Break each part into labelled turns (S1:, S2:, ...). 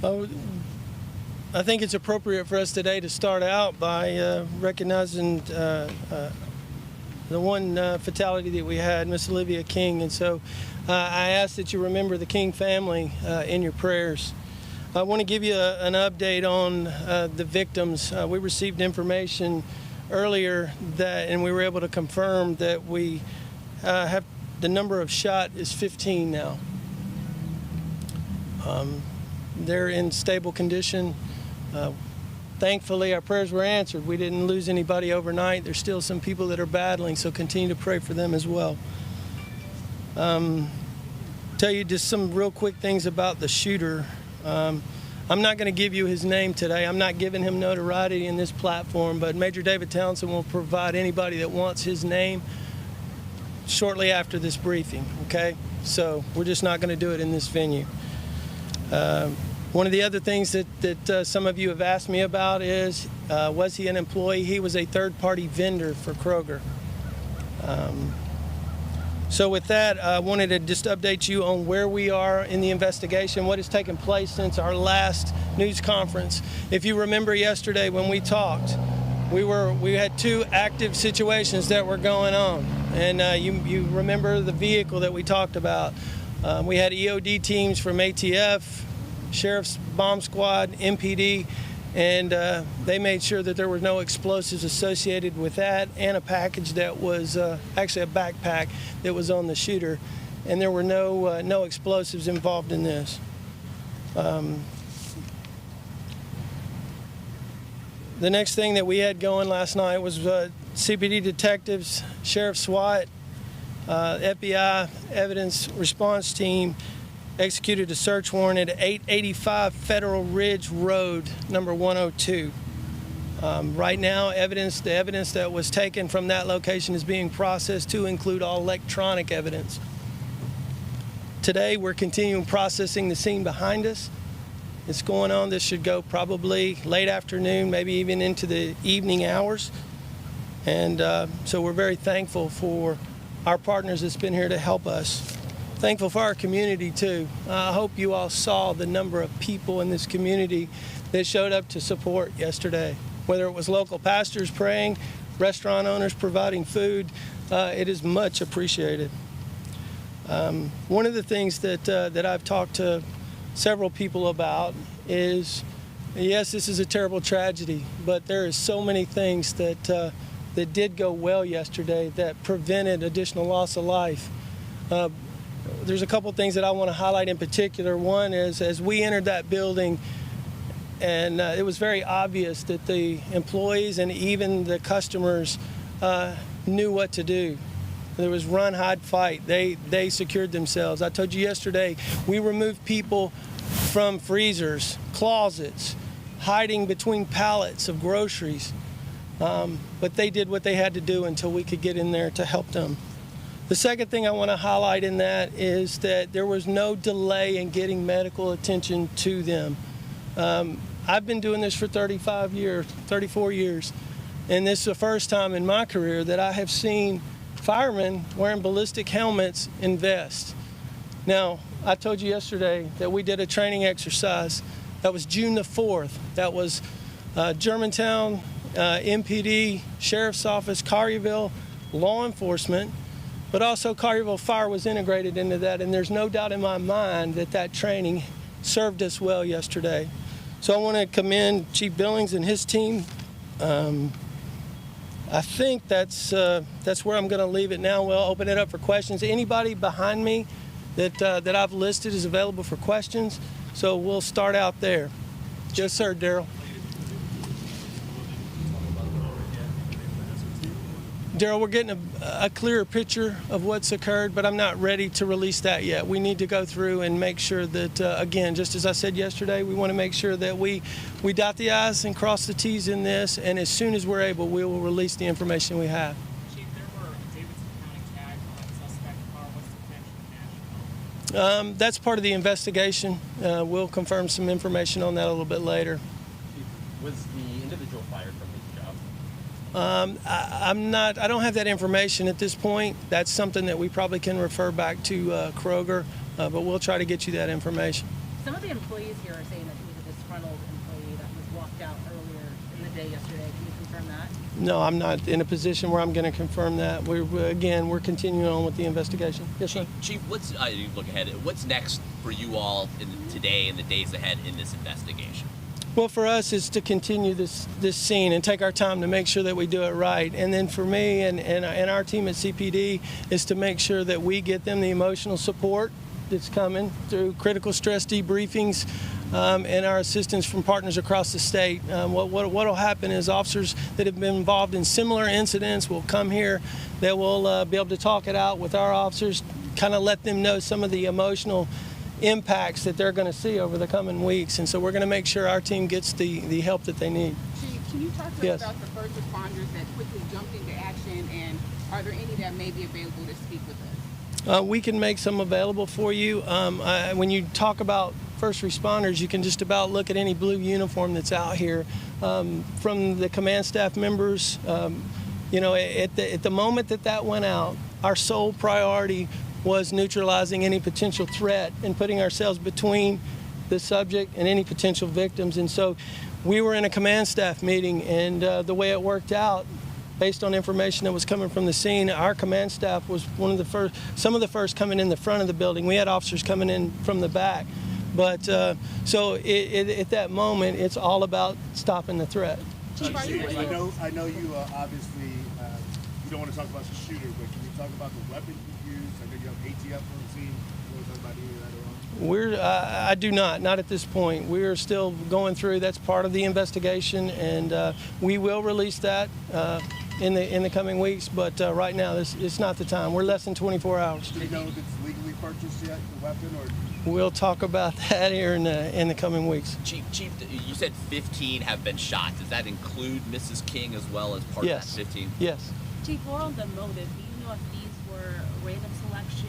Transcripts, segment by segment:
S1: Oh, I think it's appropriate for us today to start out by recognizing the one fatality that we had, Miss Olivia King. And so I ask that you remember the King family in your prayers. I want to give you an update on the victims. We received information earlier and we were able to confirm that we have the number of shot is 15 now. They're in stable condition. Thankfully, our prayers were answered. We didn't lose anybody overnight. There's still some people that are battling, so continue to pray for them as well. Tell you just some real quick things about the shooter. I'm not going to give you his name today. I'm not giving him notoriety in this platform, but Major David Townsend will provide anybody that wants his name shortly after this briefing, okay? So we're just not going to do it in this venue. One of the other things that some of you have asked me about is, was he an employee? He was a third-party vendor for Kroger. So with that, I wanted to just update you on where we are in the investigation, what has taken place since our last news conference. If you remember yesterday when we talked, we had two active situations that were going on. And you remember the vehicle that we talked about. We had EOD teams from ATF, Sheriff's Bomb Squad, MPD, and they made sure that there were no explosives associated with that, and a package that was actually a backpack that was on the shooter, and there were no explosives involved in this. The next thing that we had going last night was CPD detectives, Sheriff SWAT, FBI evidence response team executed a search warrant at 885 Federal Ridge Road, number 102. Right now, the evidence that was taken from that location is being processed to include all electronic evidence. Today, we're continuing processing the scene behind us. It's going on. This should go probably late afternoon, maybe even into the evening hours. And so we're very thankful for our partners that's been here to help us. Thankful for our community, too. I hope you all saw the number of people in this community that showed up to support yesterday. Whether it was local pastors praying, restaurant owners providing food, it is much appreciated. One of the things that I've talked to several people about is, yes, this is a terrible tragedy, but there is so many things that did go well yesterday that prevented additional loss of life. There's a couple things that I want to highlight in particular. One is, as we entered that building, and it was very obvious that the employees and even the customers knew what to do. There was run, hide, fight. They secured themselves. I told you yesterday, we removed people from freezers, closets, hiding between pallets of groceries. But they did what they had to do until we could get in there to help them. The second thing I want to highlight in that is that there was no delay in getting medical attention to them. I've been doing this for 34 years, and this is the first time in my career that I have seen firemen wearing ballistic helmets in vests. Now, I told you yesterday that we did a training exercise. That was June the 4th. That was Germantown, MPD, Sheriff's Office, Collierville, law enforcement, but also Collierville Fire was integrated into that, and there's no doubt in my mind that that training served us well yesterday. So I want to commend Chief Billings and his team. I think that's where I'm going to leave it now. We'll open it up for questions. Anybody behind me that I've listed is available for questions, so we'll start out there. Yes, sir, Daryl. Daryl, we're getting a clearer picture of what's occurred, but I'm not ready to release that yet. We need to go through and make sure that, again, just as I said yesterday, we want to make sure that we dot the I's and cross the T's in this, and as soon as we're able, we will release the information we have.
S2: Chief, there were Davidson County tags on that suspect car. What's the connection of?
S1: That's part of the investigation. We'll confirm some information on that a little bit later.
S3: Chief, was the individual fired from his job?
S1: I don't have that information at this point. That's something that we probably can refer back to Kroger, but we'll try to get you that information.
S4: Some of the employees here are saying that he was disgruntled employee that was walked out earlier in the day yesterday. Can you confirm that?
S1: No, I'm not in a position where I'm going to confirm that. We're continuing on with the investigation. Yes, sir.
S5: Chief, you look ahead. What's next for you all today and the days ahead in this investigation?
S1: Well, for us, it's to continue this scene and take our time to make sure that we do it right. And then for me and our team at CPD is to make sure that we get them the emotional support that's coming through critical stress debriefings and our assistance from partners across the state. What will happen is officers that have been involved in similar incidents will come here. They will be able to talk it out with our officers, kind of let them know some of the emotional impacts that they're going to see over the coming weeks. And so we're going to make sure our team gets the help that they need.
S6: Chief, can you talk to
S1: Yes.
S6: us about the first responders that quickly jumped into action, and are there any that may be available to speak with us?
S1: We can make some available for you. When you talk about first responders, you can just about look at any blue uniform that's out here. From the command staff members, at the moment that went out, our sole priority was neutralizing any potential threat and putting ourselves between the subject and any potential victims. And so we were in a command staff meeting, and the way it worked out, based on information that was coming from the scene, our command staff was some of the first coming in the front of the building. We had officers coming in from the back. But at that moment, it's all about stopping the threat.
S6: Chief, are you
S7: I know you obviously you don't want to talk about the shooter, but can you talk about the weapon you used? I know you have ATF on the scene. You want to talk about any of that at all?
S1: I do not at this point. We are still going through. That's part of the investigation, and we will release that in the coming weeks. But right now, it's not the time. We're less than 24 hours.
S7: Do you know if it's legally purchased yet, the weapon, or?
S1: We'll talk about that here in the coming weeks.
S5: Chief, you said 15 have been shot. Does that include Mrs. King as well as part
S1: Yes.
S5: of that 15?
S1: Yes.
S4: Chief, more on the motive. Do you know if these were random selection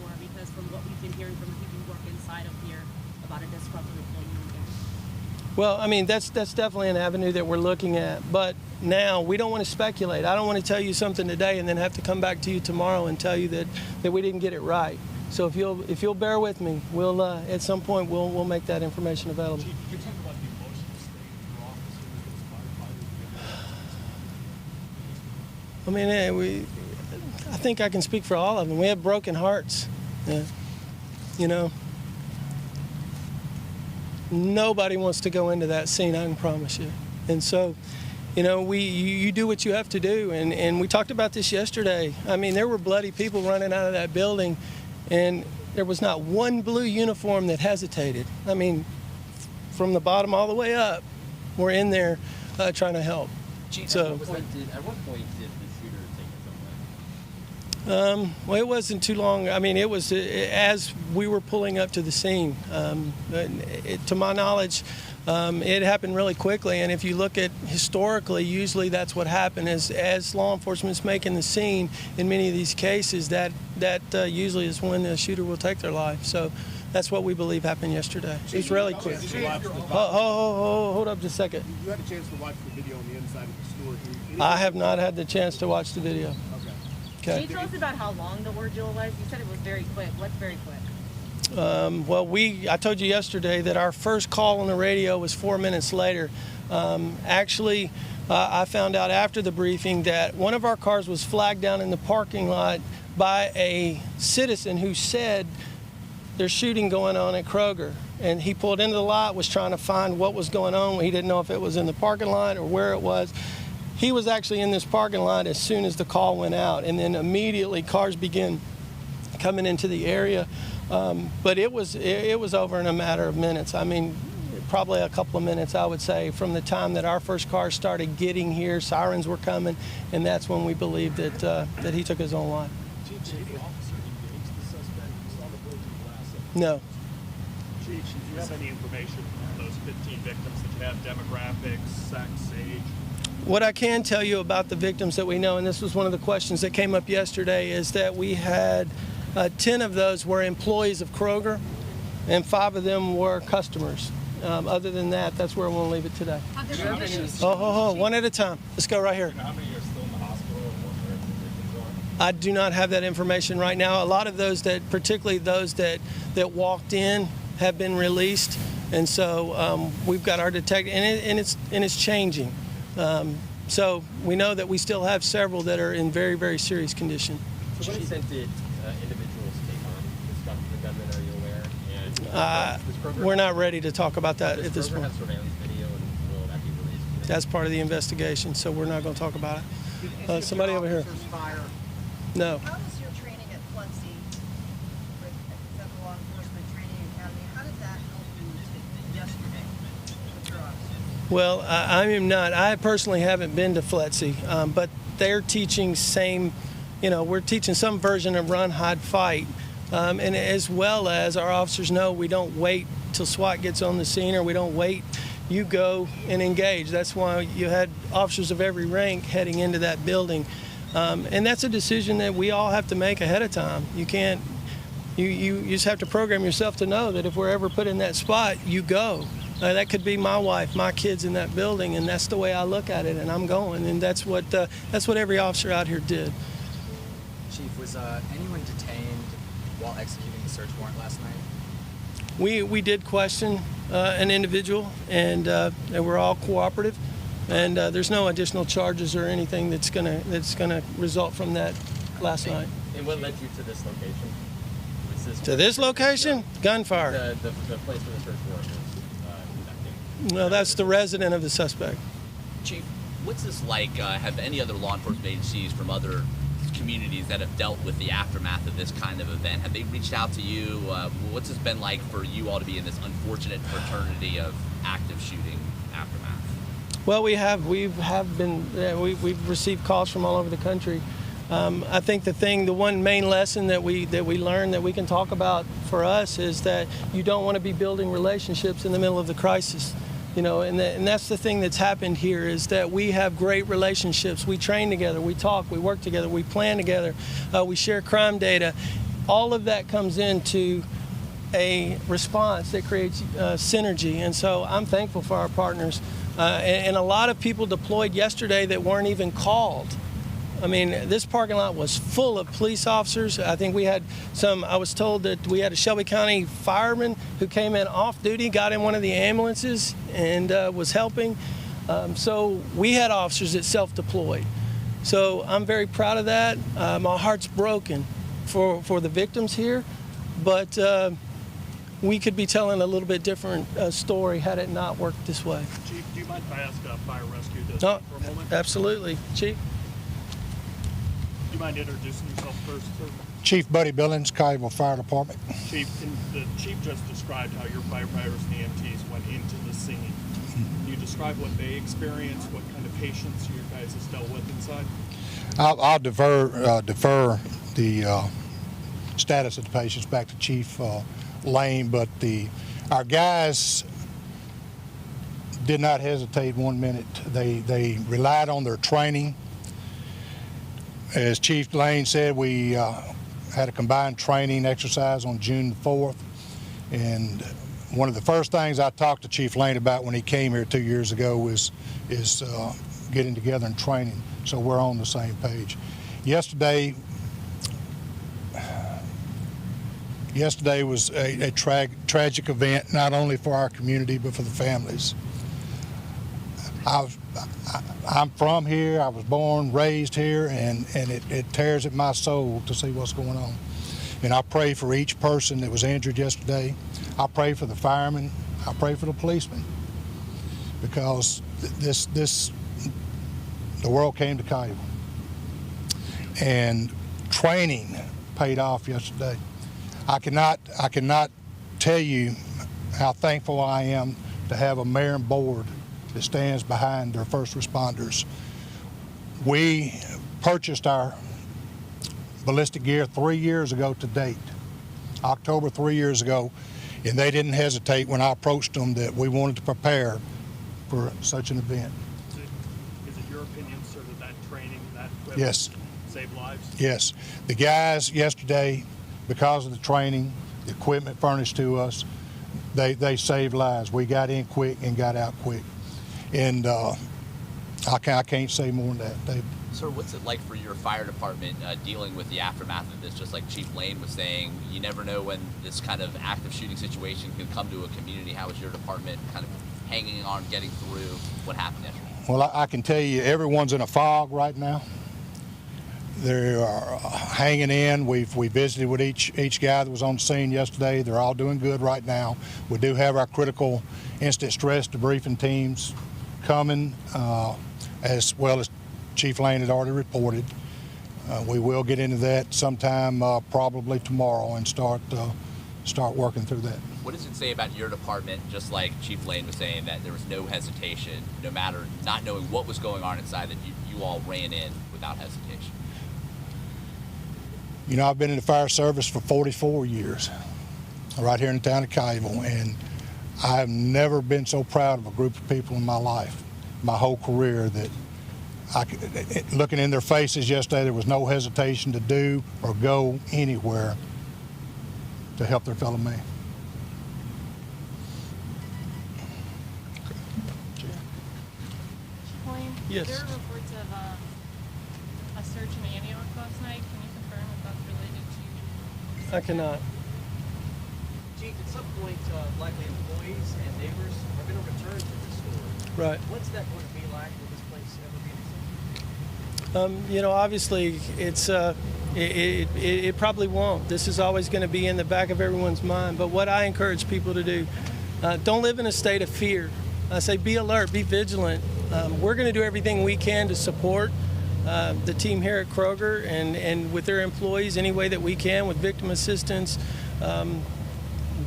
S4: or because from what we've been hearing from the people who work inside of here about a disgruntled employee?
S1: Well, I mean, that's definitely an avenue that we're looking at. But now we don't want to speculate. I don't want to tell you something today and then have to come back to you tomorrow and tell you that we didn't get it right. So if you'll bear with me, we'll at some point we'll make that information available.
S7: Chief, you talk about the emotional state of your officers, firefighters.
S1: I mean, I think I can speak for all of them. We have broken hearts. Nobody wants to go into that scene, I can promise you. And so, you do what you have to do. And we talked about this yesterday. I mean, there were bloody people running out of that building, and there was not one blue uniform that hesitated. I mean, from the bottom all the way up, we're in there trying to help.
S5: Chief,
S1: So-
S3: At what point did the shooter take his own life?
S1: Well, it wasn't too long. I mean, it was as we were pulling up to the scene. To my knowledge, it happened really quickly. And if you look at historically, usually that's what happened is as law enforcement's making the scene in many of these cases, that usually is when the shooter will take their life. So that's what we believe happened yesterday. It was really quick. Hold up just a second.
S7: You had a chance to watch the video on the inside of the store.
S1: I have not had the chance to watch the video.
S7: Okay.
S4: Can you tell us about how long the ordeal was? You said it was very quick. What's very quick?
S1: I told you yesterday that our first call on the radio was 4 minutes later. I found out after the briefing that one of our cars was flagged down in the parking lot by a citizen who said there's shooting going on at Kroger. And he pulled into the lot, was trying to find what was going on. He didn't know if it was in the parking lot or where it was. He was actually in this parking lot as soon as the call went out, and then immediately cars began coming into the area. But it was over in a matter of minutes. I mean, probably a couple of minutes, I would say, from the time that our first car started getting here. Sirens were coming, and that's when we believed that he took his own life.
S7: Chief, did the officer engage the suspect? You saw the broken glass.
S1: No.
S8: Chief, do you have any information on those 15 victims that you have, demographics, sex, age?
S1: What I can tell you about the victims that we know, and this was one of the questions that came up yesterday, is that we had 10 of those were employees of Kroger, and 5 of them were customers. Other than that, that's where we'll leave it today. One at a time. Let's go right here.
S8: How many are still in the hospital and what their victims are?
S1: I do not have that information right now. A lot of those particularly those that walked in, have been released. And so we've got our detective, and it's changing. So we know that we still have several that are in very, very serious condition.
S3: To what extent did individuals take on this stuff with the gunman? Are you aware? And does Kroger
S1: We're not ready to talk about that at this
S3: Kroger
S1: point.
S3: have surveillance video, and will that be released?
S1: That's part of the investigation, so we're not going to talk about it. Somebody over here. No.
S9: How was your training at FLEXI, with Federal Law Enforcement Training Academy? How did that help you yesterday with your officers?
S1: Well, I am not. I personally haven't been to FLEXI, but they're teaching we're teaching some version of run, hide, fight. And as well as our officers know, we don't wait till SWAT gets on the scene, or we don't wait. You go and engage. That's why you had officers of every rank heading into that building. And that's a decision that we all have to make ahead of time. You can't, you just have to program yourself to know that if we're ever put in that spot, you go. That could be my wife, my kids in that building, and that's the way I look at it, and I'm going. And that's what every officer out here did.
S10: Chief, was anyone detained while executing the search warrant last night?
S1: We did question an individual, and they were all cooperative. And there's no additional charges or anything that's gonna result from that last night.
S3: And what led you to this location?
S1: To this location? Gunfire.
S3: The place where the search warrant was conducted.
S1: No, that's the resident of the suspect.
S5: Chief, what's this like? Have any other law enforcement agencies from other communities that have dealt with the aftermath of this kind of event, have they reached out to you? What's this been like for you all to be in this unfortunate fraternity of active shooting aftermath?
S1: Well, we've received calls from all over the country. I think the one main lesson that we learned that we can talk about for us is that you don't want to be building relationships in the middle of the crisis. And that's the thing that's happened here, is that we have great relationships. We train together, we talk, we work together, we plan together, we share crime data. All of that comes into a response that creates synergy. And so I'm thankful for our partners. And a lot of people deployed yesterday that weren't even called. I mean, this parking lot was full of police officers. I think I was told that we had a Shelby County fireman who came in off duty, got in one of the ambulances, and was helping. So we had officers that self-deployed. So I'm very proud of that. My heart's broken for the victims here, but we could be telling a little bit different story had it not worked this way.
S8: Chief, do you mind if I ask a fire rescue district
S1: No,
S8: for a moment?
S1: absolutely. Chief?
S8: Do you mind introducing yourself first, sir?
S11: Chief Buddy Billings, Collierville Fire Department.
S8: Chief, the chief just described how your firefighters and EMTs went into the scene. Can you describe what they experienced, what kind of patients you guys have dealt with inside?
S11: I'll defer the status of the patients back to Chief Lane, but our guys did not hesitate 1 minute. They relied on their training. As Chief Lane said, we had a combined training exercise on June 4th, and one of the first things I talked to Chief Lane about when he came here 2 years ago is getting together and training, so we're on the same page. Yesterday was a tragic event, not only for our community but for the families. I'm from here. I was born, raised here, and it tears at my soul to see what's going on. And I pray for each person that was injured yesterday. I pray for the firemen. I pray for the policemen, because the world came to Collierville, and training paid off yesterday. I cannot tell you how thankful I am to have a mayor and board that stands behind their first responders. We purchased our ballistic gear 3 years ago to date, October 3 years ago, and they didn't hesitate when I approached them that we wanted to prepare for such an event.
S8: Is it your opinion, sir, that training, that equipment
S11: Yes.
S8: saved lives?
S11: Yes. The guys yesterday, because of the training, the equipment furnished to us, they saved lives. We got in quick and got out quick. And I can't say more than that.
S5: Sir, what's it like for your fire department dealing with the aftermath of this? Just like Chief Lane was saying, you never know when this kind of active shooting situation can come to a community. How is your department kind of hanging on, getting through what happened yesterday?
S11: Well, I can tell you everyone's in a fog right now. They are hanging in. We visited with each guy that was on the scene yesterday. They're all doing good right now. We do have our critical instant stress debriefing teams coming, as well as Chief Lane had already reported. We will get into that sometime probably tomorrow and start working through that.
S5: What does it say about your department, just like Chief Lane was saying, that there was no hesitation, no matter not knowing what was going on inside, that you all ran in without hesitation?
S11: You know, I've been in the fire service for 44 years, right here in the town of Collierville, and I've never been so proud of a group of people in my life, my whole career, that looking in their faces yesterday, there was no hesitation to do or go anywhere to help their fellow man.
S1: Yes.
S2: There are reports of a search in Antioch last night. Can you confirm if that's related to?
S1: I cannot.
S12: Chief, at some point, likely employees and neighbors are going to return to this store.
S1: Right.
S12: What's that going to be like? Will this place ever be the same?
S1: You know, obviously, it's it probably won't. This is always going to be in the back of everyone's mind. But what I encourage people to do, don't live in a state of fear. I say be alert, be vigilant. We're going to do everything we can to support the team here at Kroger and with their employees any way that we can with victim assistance.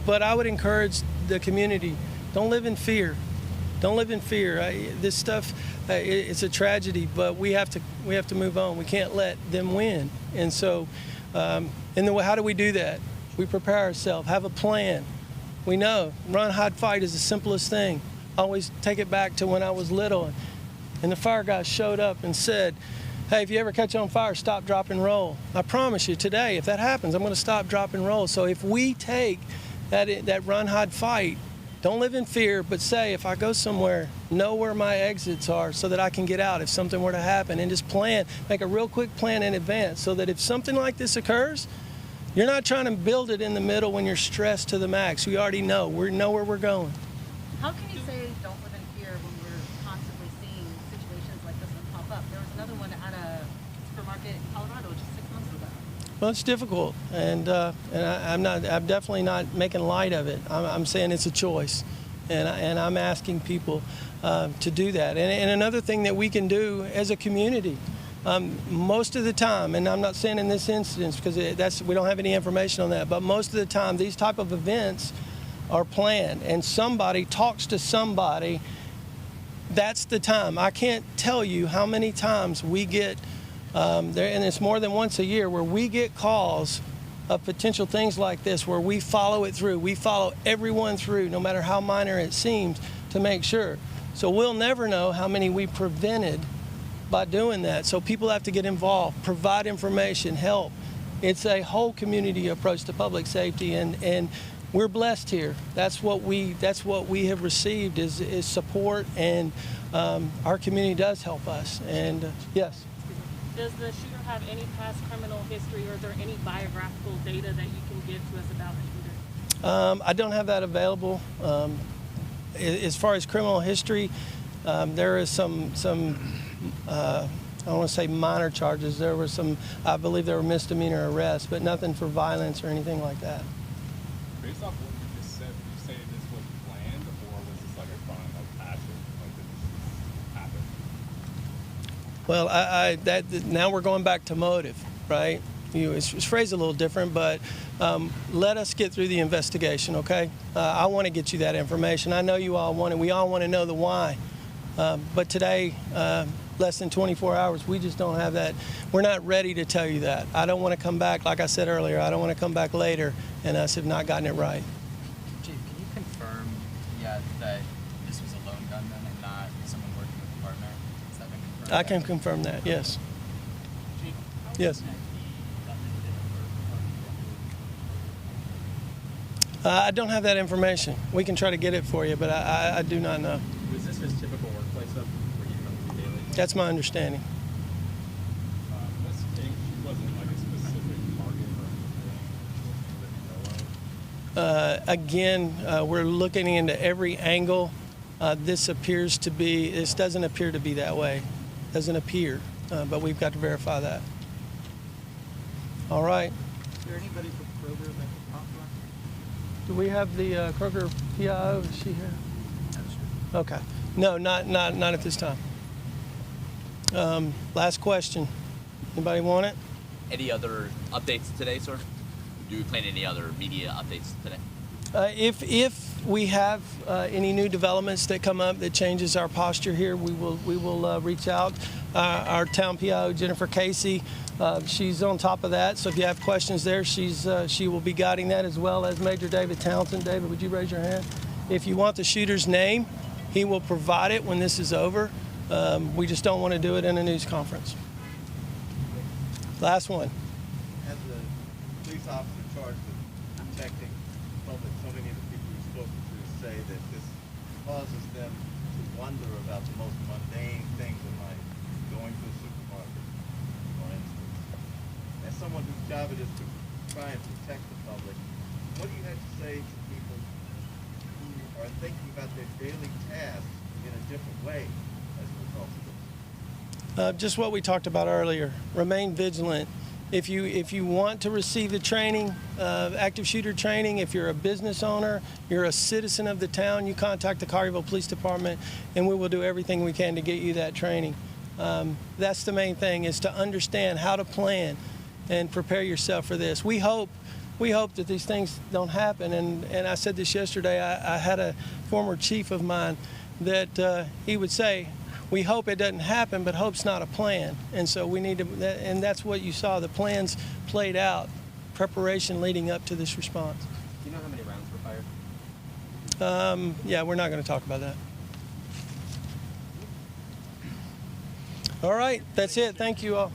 S1: But I would encourage the community, don't live in fear. Don't live in fear. This stuff, it's a tragedy, but we have to move on. We can't let them win. And so, how do we do that? We prepare ourselves, have a plan. We know run, hide, fight is the simplest thing. Always take it back to when I was little, and the fire guy showed up and said, "Hey, if you ever catch on fire, stop, drop, and roll." I promise you, today, if that happens, I'm going to stop, drop, and roll. So if we take that run, hide, fight, don't live in fear, but say, if I go somewhere, know where my exits are so that I can get out if something were to happen, and just plan, make a real quick plan in advance so that if something like this occurs, you're not trying to build it in the middle when you're stressed to the max. We already know. We know where we're going.
S9: How can you say don't live in fear when we're constantly seeing situations like this one pop up? There was another one at a supermarket in Colorado just 6 months ago.
S1: Well, it's difficult, and I'm definitely not making light of it. I'm saying it's a choice, and I'm asking people to do that. And another thing that we can do as a community, most of the time, and I'm not saying in this instance because we don't have any information on that, but most of the time these type of events are planned, and somebody talks to somebody. That's the time. I can't tell you how many times we get there, and it's more than once a year, where we get calls of potential things like this, where we follow it through. We follow everyone through, no matter how minor it seems, to make sure. So we'll never know how many we prevented by doing that. So people have to get involved, provide information, help. It's a whole community approach to public safety, and we're blessed here. That's what we have received is support, and our community does help us. And yes.
S2: Does the shooter have any past criminal history, or is there any biographical data that you can give to us about the shooter?
S1: I don't have that available. As far as criminal history, there is some I don't want to say minor charges. There were some, I believe there were misdemeanor arrests, but nothing for violence or anything like that.
S13: Based off what you just said, would you say this was planned, or was this like a crime of passion, like did this happen?
S1: Well, now we're going back to motive, right? It's phrased a little different, but let us get through the investigation, okay? I want to get you that information. I know you all want it. We all want to know the why. But today, less than 24 hours, we just don't have that. We're not ready to tell you that. I don't want to come back, like I said earlier, I don't want to come back later and us have not gotten it right.
S10: Chief, can you confirm that this was a lone gunman and not someone working with the partner? Has that been confirmed?
S1: I can confirm that, yes.
S2: Chief,
S1: Yes. I don't have that information. We can try to get it for you, but I do not know.
S3: Was this his typical workplace up where you come to daily?
S1: That's my understanding. Again, we're looking into every angle. This doesn't appear to be that way. Doesn't appear, but we've got to verify that. All right.
S12: Is there anybody from Kroger that can talk to us?
S1: Do we have the Kroger PIO? Is she here? Okay. No, not at this time. Last question. Anybody want it?
S5: Any other updates today, sir? Do we plan any other media updates today?
S1: If we have any new developments that come up that changes our posture here, we will reach out. Our town PIO, Jennifer Casey, she's on top of that. So if you have questions there, she will be guiding that, as well as Major David Townsend. David, would you raise your hand? If you want the shooter's name, he will provide it when this is over. We just don't want to do it in a news conference. Last one.
S7: As a police officer charged with protecting the public, so many of the people we've spoken to say that this causes them to wonder about the most mundane things in life, going to a supermarket, for instance. As someone whose job it is to try and protect the public, what do you have to say to people who are thinking about their daily tasks in a different way as a result of this?
S1: Just what we talked about earlier. Remain vigilant. If you want to receive the training, active shooter training, if you're a business owner, you're a citizen of the town, you contact the Collierville Police Department, and we will do everything we can to get you that training. That's the main thing, is to understand how to plan and prepare yourself for this. We hope that these things don't happen. And I said this yesterday. I had a former chief of mine that he would say, we hope it doesn't happen, but hope's not a plan. And so we need to, and that's what you saw. The plans played out, preparation leading up to this response.
S3: Do you know how many rounds were fired?
S1: Yeah, we're not going to talk about that. All right, that's it. Thank you all.